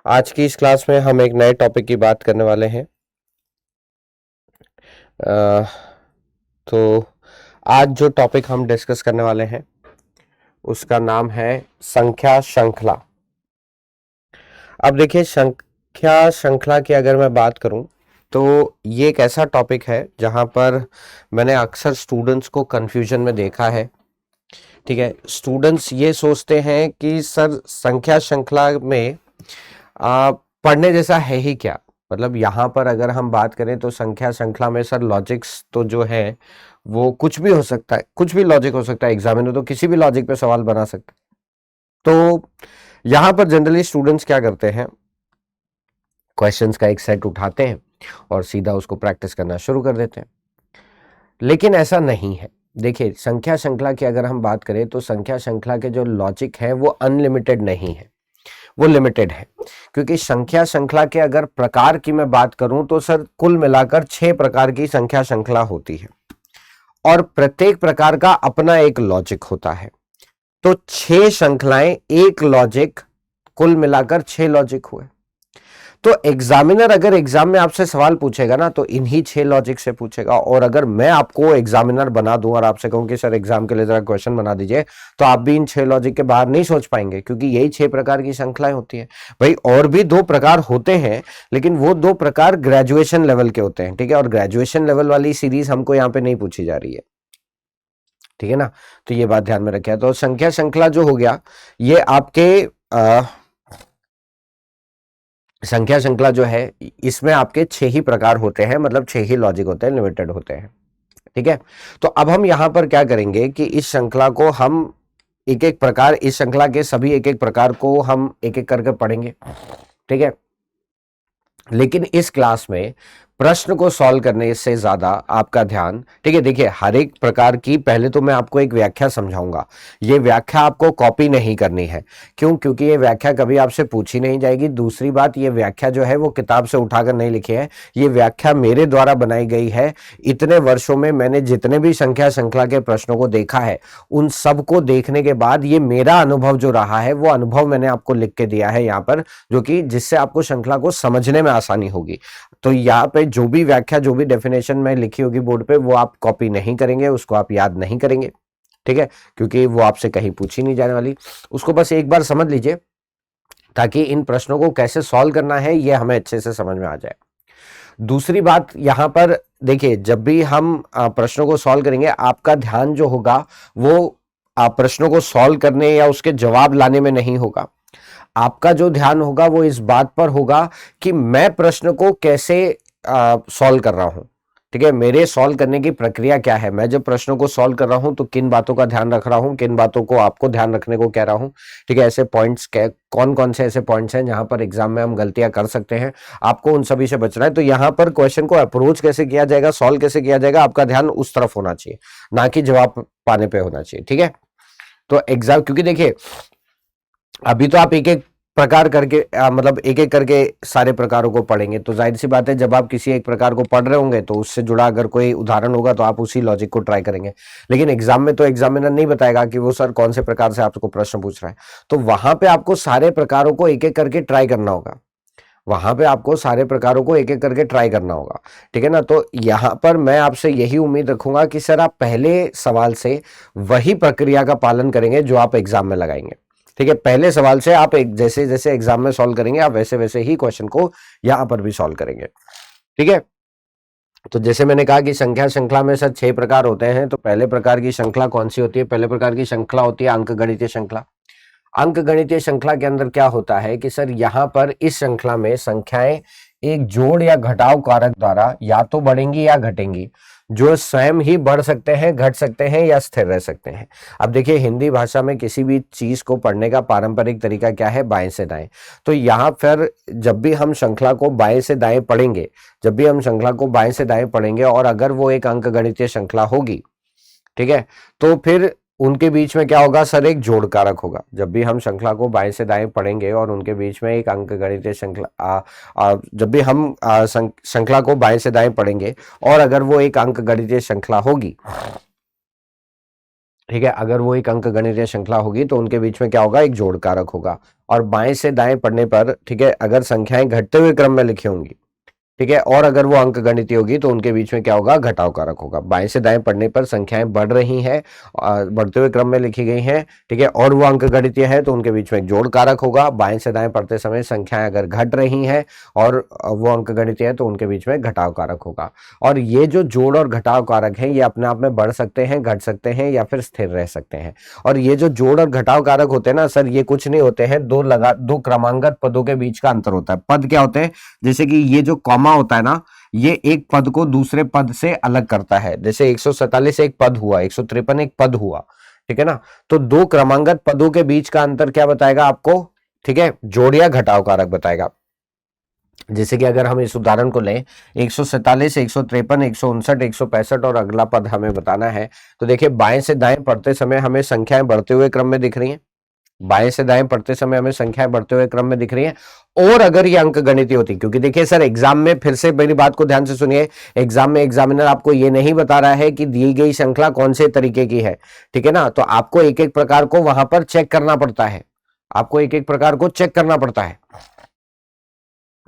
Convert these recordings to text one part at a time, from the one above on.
आज की इस क्लास में हम एक नए टॉपिक की बात करने वाले हैं। अ, तो आज जो टॉपिक हम डिस्कस करने वाले हैं उसका नाम है संख्या श्रृंखला। अब देखिए, संख्या श्रृंखला की अगर मैं बात करूं तो ये एक ऐसा टॉपिक है जहां पर मैंने अक्सर स्टूडेंट्स को कंफ्यूजन में देखा है। ठीक है, स्टूडेंट्स ये सोचते हैं कि सर संख्या श्रृंखला में पढ़ने जैसा है ही क्या। मतलब यहाँ पर अगर हम बात करें तो संख्या श्रृंखला में सर लॉजिक्स तो जो है वो कुछ भी हो सकता है, कुछ भी लॉजिक हो सकता है। एग्जामिनर तो किसी भी लॉजिक पे सवाल बना सकता है। तो यहाँ पर जनरली स्टूडेंट्स क्या करते हैं, क्वेश्चंस का एक सेट उठाते हैं और सीधा उसको प्रैक्टिस करना शुरू कर देते हैं। लेकिन ऐसा नहीं है। देखिए, संख्या श्रृंखला की अगर हम बात करें तो संख्या श्रृंखला के जो लॉजिक है वो अनलिमिटेड नहीं है, वो लिमिटेड है। क्योंकि संख्या श्रृंखला के अगर प्रकार की मैं बात करूं तो सर कुल मिलाकर 6 प्रकार की संख्या श्रृंखला होती है और प्रत्येक प्रकार का अपना एक लॉजिक होता है। तो 6 श्रृंखलाएं, एक लॉजिक, कुल मिलाकर 6 लॉजिक हुए। तो एग्जामिनर अगर एग्जाम में आपसे सवाल पूछेगा ना तो इन्हीं 6 लॉजिक से पूछेगा। और अगर मैं आपको एग्जामिनर बना दूं और आपसे कहूं कि सर एग्जाम के लिए जरा क्वेश्चन बना दीजिए, तो आप भी इन 6 लॉजिक के बाहर नहीं सोच पाएंगे, क्योंकि यही 6 प्रकार की श्रृंखलाएं होती है। भाई और भी 2 प्रकार होते हैं, लेकिन वो 2 प्रकार ग्रेजुएशन लेवल के होते हैं। ठीक है, और ग्रेजुएशन लेवल वाली सीरीज हमको यहाँ पे नहीं पूछी जा रही है। ठीक है ना, तो ये बात ध्यान में रखिए। तो संख्या श्रृंखला जो हो गया, ये आपके संख्या श्रृंखला जो है इसमें आपके 6 ही प्रकार होते हैं, मतलब 6 ही लॉजिक होते हैं, लिमिटेड होते हैं। ठीक है, तो अब हम यहां पर क्या करेंगे कि इस श्रृंखला को हम एक एक प्रकार, इस श्रृंखला के सभी एक एक प्रकार को हम एक एक करके पढ़ेंगे। ठीक है, लेकिन इस क्लास में प्रश्न को सॉल्व करने से ज्यादा आपका ध्यान, ठीक है, देखिए हर एक प्रकार की पहले तो मैं आपको एक व्याख्या समझाऊंगा। ये व्याख्या आपको कॉपी नहीं करनी है। क्यों? क्योंकि ये व्याख्या कभी आपसे पूछी नहीं जाएगी। दूसरी बात, ये व्याख्या जो है वो किताब से उठाकर नहीं लिखी है, ये व्याख्या मेरे द्वारा बनाई गई है। इतने वर्षों में मैंने जितने भी संख्या श्रृंखला के प्रश्नों को देखा है, उन सबको देखने के बाद ये मेरा अनुभव जो रहा है वो अनुभव मैंने आपको लिख के दिया है यहाँ पर, जो कि जिससे आपको श्रृंखला को समझने में आसानी होगी। तो यहाँ पे जो भी व्याख्या, जो भी डेफिनेशन में लिखी होगी बोर्ड पे, वो आप कॉपी नहीं करेंगे, उसको आप याद नहीं करेंगे। ठीक है, क्योंकि वो आपसे कहीं पूछी नहीं जाने वाली। उसको बस एक बार समझ लीजिए ताकि इन प्रश्नों को कैसे सॉल्व करना है ये हमें अच्छे से समझ में आ जाए। दूसरी बात यहां पर देखिए, जब भी हम प्रश्नों को सॉल्व करेंगे, आपका ध्यान जो होगा वो प्रश्नों को सॉल्व करने या उसके जवाब लाने में नहीं होगा। आपका जो ध्यान होगा वो इस बात पर होगा कि मैं प्रश्न को कैसे सॉल्व कर रहा हूं। ठीक है, मेरे सॉल्व करने की प्रक्रिया क्या है, मैं जब प्रश्नों को सॉल्व कर रहा हूं तो किन बातों का ध्यान रख रहा हूं, किन बातों को आपको ध्यान रखने को कह रहा हूं। ठीक है, ऐसे पॉइंट्स कौन कौन से ऐसे पॉइंट्स हैं जहां पर एग्जाम में हम गलतियां कर सकते हैं, आपको उन सभी से बचना है। तो यहां पर क्वेश्चन को अप्रोच कैसे किया जाएगा, सॉल्व कैसे किया जाएगा, आपका ध्यान उस तरफ होना चाहिए, ना कि जवाब पाने पे होना चाहिए। ठीक है, तो एग्जाम, क्योंकि देखिए अभी तो आप एक एक प्रकार करके मतलब एक एक करके सारे प्रकारों को पढ़ेंगे, तो जाहिर सी बात है जब आप किसी एक प्रकार को पढ़ रहे होंगे तो उससे जुड़ा अगर कोई उदाहरण होगा तो आप उसी लॉजिक को ट्राई करेंगे। लेकिन एग्जाम में तो एग्जामिनर नहीं बताएगा कि वो सर कौन से प्रकार से आपको प्रश्न पूछ रहा है, तो वहां पे आपको सारे प्रकारों को एक एक करके ट्राई करना होगा। वहां पे आपको सारे प्रकारों को एक एक करके ट्राई करना होगा। ठीक है ना, तो यहां पर मैं आपसे यही उम्मीद रखूंगा कि सर आप पहले सवाल से वही प्रक्रिया का पालन करेंगे जो आप एग्जाम में लगाएंगे। ठीक है, पहले सवाल से आप एक जैसे जैसे एग्जाम में सॉल्व करेंगे, आप वैसे वैसे ही क्वेश्चन को यहां पर भी सॉल्व करेंगे। ठीक है, तो जैसे मैंने कहा कि संख्या श्रृंखला में सर 6 प्रकार होते हैं। तो पहले प्रकार की श्रृंखला कौन सी होती है? पहले प्रकार की श्रृंखला होती है अंक गणितीय श्रृंखला। अंक गणितीय श्रृंखला के अंदर क्या होता है कि सर यहां पर इस श्रृंखला में संख्याएं एक जोड़ या घटाव कारक द्वारा या तो बढ़ेंगी या घटेंगी, जो स्वयं ही बढ़ सकते हैं, घट सकते हैं या स्थिर रह सकते हैं। अब देखिए, हिंदी भाषा में किसी भी चीज को पढ़ने का पारंपरिक तरीका क्या है? बाएं से दाएं। तो यहां फिर जब भी हम श्रृंखला को बाएं से दाएं पढ़ेंगे, जब भी हम श्रृंखला को बाएं से दाएं पढ़ेंगे और अगर वो एक अंक गणितीय श्रृंखला होगी, ठीक है, तो फिर उनके बीच में क्या होगा? सर एक जोड़ कारक होगा। जब भी हम श्रृंखला को बाएं से दाएं पढ़ेंगे और उनके बीच में एक अंक गणितीय श्रृंखला जब भी हम श्रृंखला को बाएं से दाएं पढ़ेंगे और अगर वो एक अंक गणितीय श्रृंखला होगी, ठीक है, अगर वो एक अंक गणितीय श्रृंखला होगी तो उनके बीच में क्या होगा, एक जोड़ कारक होगा। और बाएं से दाएं पढ़ने पर, ठीक है, अगर संख्याएं घटते हुए क्रम में लिखी होंगी, ठीक है, और अगर वो अंक गणितीय होगी तो उनके बीच में क्या होगा, घटाव कारक होगा। बाएं से दाएं पढ़ने पर संख्याएं बढ़ रही हैं, बढ़ते हुए क्रम में लिखी गई हैं, ठीक है, और वो अंक गणितीय है तो उनके बीच में एक जोड़ कारक होगा। बाएं से दाएं पढ़ते समय संख्याएं अगर घट रही हैं और वो अंक गणितीय है तो उनके बीच में घटाव कारक होगा। और ये जो जोड़ और घटाव कारक है ये अपने आप में बढ़ सकते हैं, घट सकते हैं या फिर स्थिर रह सकते हैं। और ये जो जोड़ और घटाव कारक होते हैं ना सर, ये कुछ नहीं होते हैं, दो क्रमांगत पदों के बीच का अंतर होता है। पद क्या होते हैं, जैसे कि ये जो कॉमा होता है ना, ये एक पद को दूसरे पद से अलग करता है। जैसे 147 एक पद हुआ, 153 एक पद हुआ, ठीक है ना। तो दो क्रमांगत पदों के बीच का अंतर क्या बताएगा आपको, ठीक है, जोड़ या घटाव कारक बताएगा। जैसे कि अगर हम इस उदाहरण को लें, 147, 153, 159, 165 और अगला पद हमें बताना है। तो देखिए, बाएं से दाएं पढ़ते समय हमें संख्याएं बढ़ते हुए क्रम में दिख रही हैं। बाएं से दाएं पढ़ते समय हमें संख्याएं बढ़ते हुए क्रम में दिख रही हैं। और अगर ये अंक गणितीय होती, क्योंकि देखिए सर एग्जाम में, फिर से मेरी बात को ध्यान से सुनिए, एग्जाम में एग्जामिनर आपको ये नहीं बता रहा है कि दी गई श्रृंखला कौन से तरीके की है, ठीक है ना। तो आपको एक एक प्रकार को वहां पर चेक करना पड़ता है, आपको एक एक प्रकार को चेक करना पड़ता है,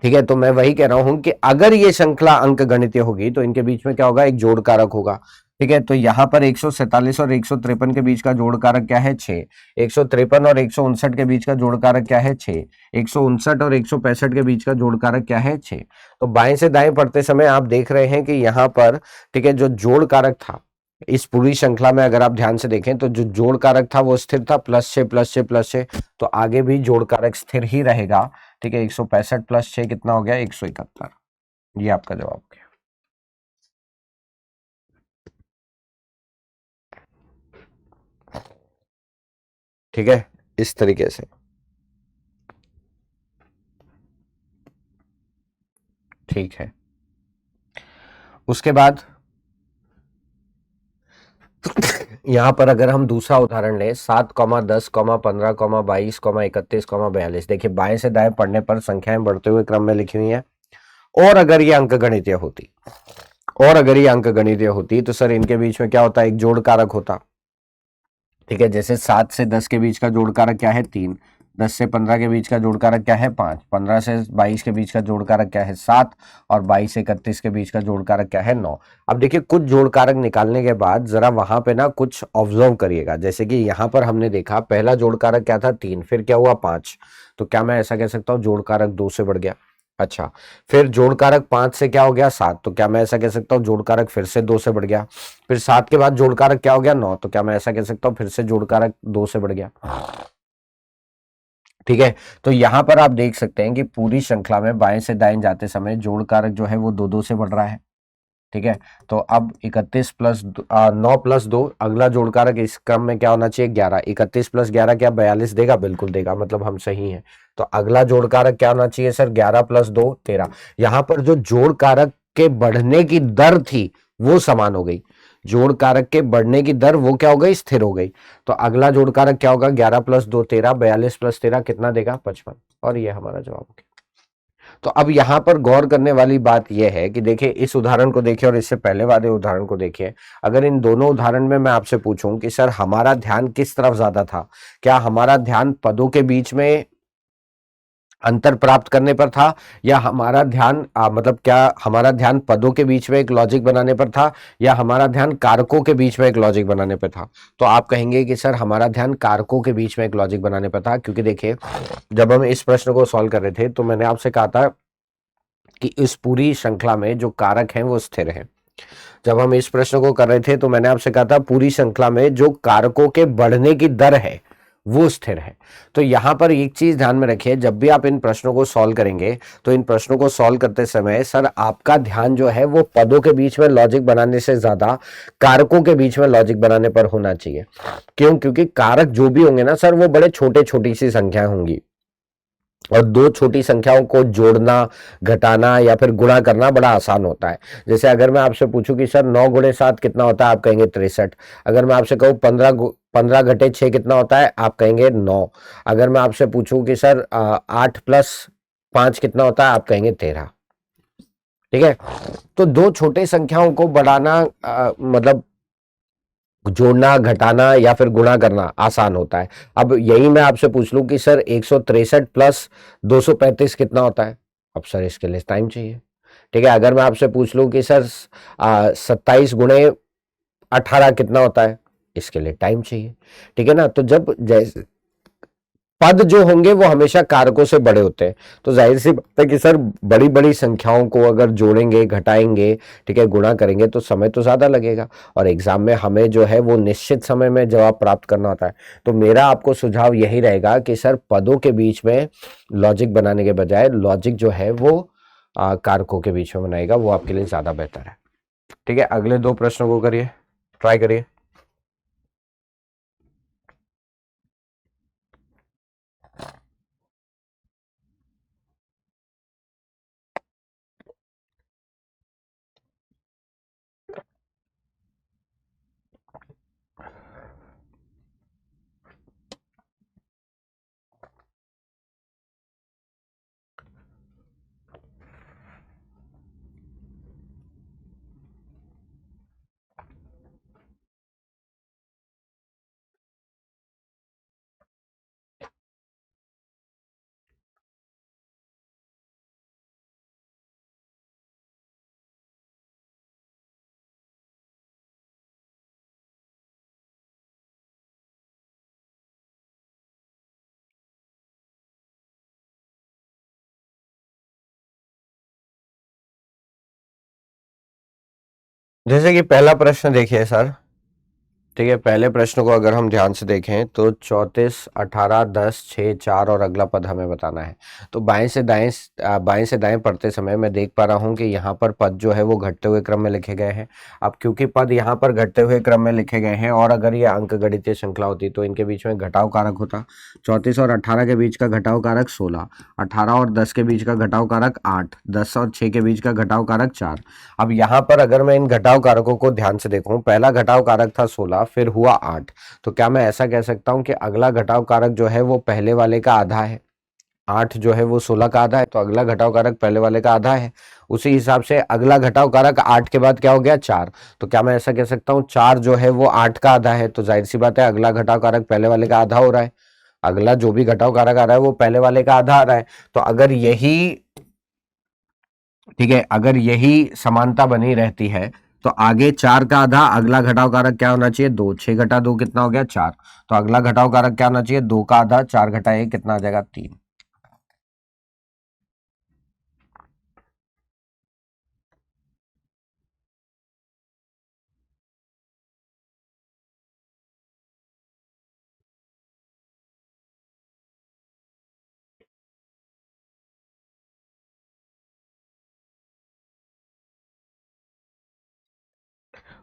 ठीक है। तो मैं वही कह रहा हूं कि अगर ये श्रृंखला अंक गणितीय होगी तो इनके बीच में क्या होगा, एक जोड़ कारक होगा, ठीक है। तो यहां पर 147 और 153 के बीच का जोड़ कारक क्या है, 6। 153 और 159 के बीच का जोड़ कारक क्या है, 6। 159 और 165 के बीच का जोड़ कारक क्या है, 6। तो बाएं से दाएं पढ़ते समय आप देख रहे हैं कि यहां पर, ठीक है, जो जोड़ कारक था इस पूरी श्रृंखला में, अगर आप ध्यान से देखें तो जो जोड़ कारक था वो स्थिर था, +6 +6 +6। तो आगे भी जोड़ कारक स्थिर ही रहेगा, ठीक है। 165 + 6 कितना हो गया, 171। ये आपका जवाब हो गया। ठीक है, इस तरीके से। ठीक है, उसके बाद यहां पर अगर हम दूसरा उदाहरण लें, 7, 10, 15, 22, 31, 42। देखिए, बाएं से दाएं पढ़ने पर संख्याएं बढ़ते हुए क्रम में लिखी हुई हैं। और अगर ये अंक गणितीय होती, और अगर ये अंक गणितीय होती तो सर इनके बीच में क्या होता, एक जोड़ कारक होता, ठीक है। जैसे 7 से 10 के बीच का जोड़ कारक क्या है, 3। 10 से 15 के बीच का जोड़ कारक क्या है, 5। 15 से 22 के बीच का जोड़ कारक क्या है, 7। और 22 से 31 के बीच का जोड़ कारक क्या है, 9। अब देखिए, कुछ जोड़ कारक निकालने के बाद जरा वहां पे ना कुछ ऑब्जर्व करिएगा। जैसे कि यहां पर हमने देखा, पहला जोड़ कारक क्या था, 3, फिर क्या हुआ, 5। तो क्या मैं ऐसा कह सकता हूँ जोड़ कारक 2 से बढ़ गया। अच्छा, फिर जोड़ कारक 5 से क्या हो गया, 7। तो क्या मैं ऐसा कह सकता हूँ जोड़ कारक फिर से 2 से बढ़ गया। फिर 7 के बाद जोड़ कारक क्या हो गया, 9। तो क्या मैं ऐसा कह सकता हूँ फिर से जोड़ कारक 2 से बढ़ गया। ठीक है, तो यहां पर आप देख सकते हैं कि पूरी श्रृंखला में बाएं से दाएं जाते समय जोड़ कारक जो है वो 2 से बढ़ रहा है। ठीक है, तो अब 31 प्लस 9 + 2, अगला जोड़ कारक इस क्रम में क्या होना चाहिए, 11। 31 + 11 क्या 42 देगा, बिल्कुल देगा, मतलब हम सही हैं। तो अगला जोड़ कारक क्या होना चाहिए सर, 11 + 2 13। यहां पर जो जोड़ कारक के बढ़ने की दर थी वो समान हो गई, जोड़ कारक के बढ़ने की दर वो क्या हो गई, स्थिर हो गई। तो अगला जोड़ कारक क्या होगा, 11 + 2 13, 42 + 13 कितना देगा, 55। और ये हमारा जवाब हो गया। तो अब यहां पर गौर करने वाली बात यह है कि देखिए, इस उदाहरण को देखिए और इससे पहले वाले उदाहरण को देखिए। अगर इन दोनों उदाहरण में मैं आपसे पूछूं कि सर हमारा ध्यान किस तरफ ज्यादा था, क्या हमारा ध्यान पदों के बीच में अंतर प्राप्त करने पर था, या हमारा ध्यान मतलब क्या हमारा ध्यान पदों के बीच में एक लॉजिक बनाने पर था, या हमारा ध्यान कारकों के बीच में एक लॉजिक बनाने पर था। तो आप कहेंगे कि सर हमारा ध्यान कारकों के बीच में एक लॉजिक बनाने पर था, क्योंकि देखिए, जब हम इस प्रश्न को सॉल्व कर रहे थे तो मैंने आपसे कहा था कि इस पूरी श्रृंखला में जो कारक हैं वो स्थिर हैं। जब हम इस प्रश्न को कर रहे थे तो मैंने आपसे कहा था पूरी श्रृंखला में जो कारकों के बढ़ने की दर है वो स्थिर है। तो यहां पर एक चीज ध्यान में रखिए, जब भी आप इन प्रश्नों को सॉल्व करेंगे तो इन प्रश्नों को सॉल्व करते समय सर आपका ध्यान जो है वो पदों के बीच में लॉजिक बनाने से ज्यादा कारकों के बीच में लॉजिक बनाने पर होना चाहिए। क्यों, क्योंकि कारक जो भी होंगे ना सर वो बड़े छोटे छोटी सी संख्याएं होंगी, और दो छोटी संख्याओं को जोड़ना, घटाना या फिर गुणा करना बड़ा आसान होता है। जैसे अगर मैं आपसे पूछूं कि सर 9 × 7 कितना होता है, आप कहेंगे 63। अगर मैं आपसे कहूँ 15 घटे 6 कितना होता है, आप कहेंगे 9। अगर मैं आपसे पूछूं कि सर 8 + 5 कितना होता है, आप कहेंगे 13। ठीक है, तो दो छोटे संख्याओं को बढ़ाना मतलब जोड़ना, घटाना या फिर गुणा करना आसान होता है। अब यही मैं आपसे पूछ लूं कि सर 163 प्लस 235 कितना होता है, अब सर इसके लिए टाइम चाहिए। ठीक है, अगर मैं आपसे पूछ लूं कि सर 27 गुणे 18 कितना होता है, इसके लिए टाइम चाहिए। ठीक है ना, तो जब जैसे पद जो होंगे वो हमेशा कारकों से बड़े होते हैं, तो जाहिर सी बात है कि सर बड़ी बड़ी संख्याओं को अगर जोड़ेंगे, घटाएंगे, ठीक है, गुणा करेंगे तो समय तो ज्यादा लगेगा, और एग्जाम में हमें जो है वो निश्चित समय में जवाब प्राप्त करना होता है। तो मेरा आपको सुझाव यही रहेगा कि सर पदों के बीच में लॉजिक बनाने के बजाय लॉजिक जो है वो कारकों के बीच में बनाएगा, वो आपके लिए ज्यादा बेहतर है। ठीक है, अगले दो प्रश्नों को करिए, ट्राई करिए। जैसे कि पहला प्रश्न देखिए सर, ठीक है, पहले प्रश्न को अगर हम ध्यान से देखें तो 34, 18, 10, 6, 4 और अगला पद हमें बताना है। तो बाएं से दाएं पढ़ते समय मैं देख पा रहा हूं कि यहाँ पर पद जो है वो घटते हुए क्रम में लिखे गए हैं। अब क्योंकि पद यहाँ पर घटते हुए क्रम में लिखे गए हैं और अगर ये अंक गणितीय श्रृंखला होती तो इनके बीच में घटाव कारक होता। 34 और 18 के बीच का घटाव कारक 16, 18 और 10 के बीच का घटाव कारक 8, 10 और 6 के बीच का घटाव कारक 4। अब यहाँ पर अगर मैं इन घटाव कारकों को ध्यान से देखूं, पहला घटाव कारक था 16, फिर हुआ 8, तो क्या मैं ऐसा कह सकता हूं कि अगला घटाव कारक जो है वो पहले वाले का आधा है। 8 जो है वो 16 का आधा है, तो अगला घटाव कारक पहले वाले का आधा है। उसी हिसाब से अगला घटाव कारक 8 के बाद क्या हो गया, 4, तो क्या मैं ऐसा कह सकता हूँ 4 जो है वो 8 का आधा है, तो जाहिर सी बात है अगला घटाव कारक पहले वाले का आधा हो रहा है। अगला जो भी घटाव कारक आ रहा है वो पहले वाले का आधा आ रहा है। तो अगर यही, ठीक है, अगर यही समानता बनी रहती है तो आगे 4 का आधा, अगला घटाव कारक क्या होना चाहिए, 2, 6 घटा 2 कितना हो गया, 4, तो अगला घटाव कारक क्या होना चाहिए, 2 का आधा, 4 घटा 1 कितना आ जाएगा, 3।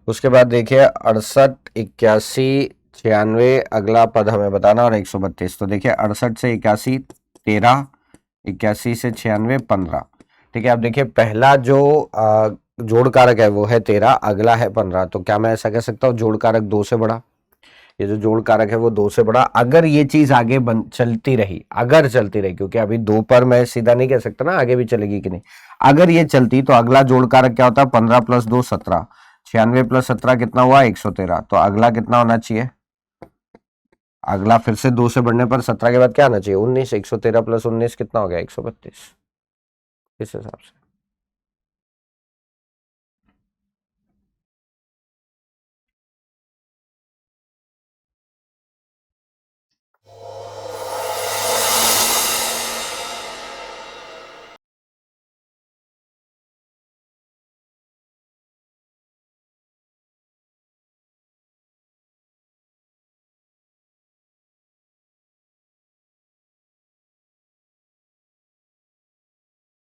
उसके बाद देखिए 68, 81, 96, अगला पद हमें बताना, और 132। तो देखिए 68 से 81 13, 81 से 96 15। ठीक है, अब देखिए पहला जो जोड़ कारक है वो है 13, अगला है 15, तो क्या मैं ऐसा कह सकता हूँ जोड़ कारक 2 से बड़ा, ये जो जोड़ कारक है वो 2 से बड़ा। अगर ये चीज आगे चलती रही, अगर चलती रही, क्योंकि अभी 2 पर मैं सीधा नहीं कह सकता ना आगे भी चलेगी कि नहीं, अगर ये चलती तो अगला जोड़ कारक क्या होता, 15 प्लस 2 17, 96 प्लस 17 कितना हुआ, 113, तो अगला कितना होना चाहिए, अगला फिर से 2 से बढ़ने पर 17 के बाद क्या आना चाहिए, 19, 113 प्लस 19 कितना हो गया, 132, इस हिसाब से।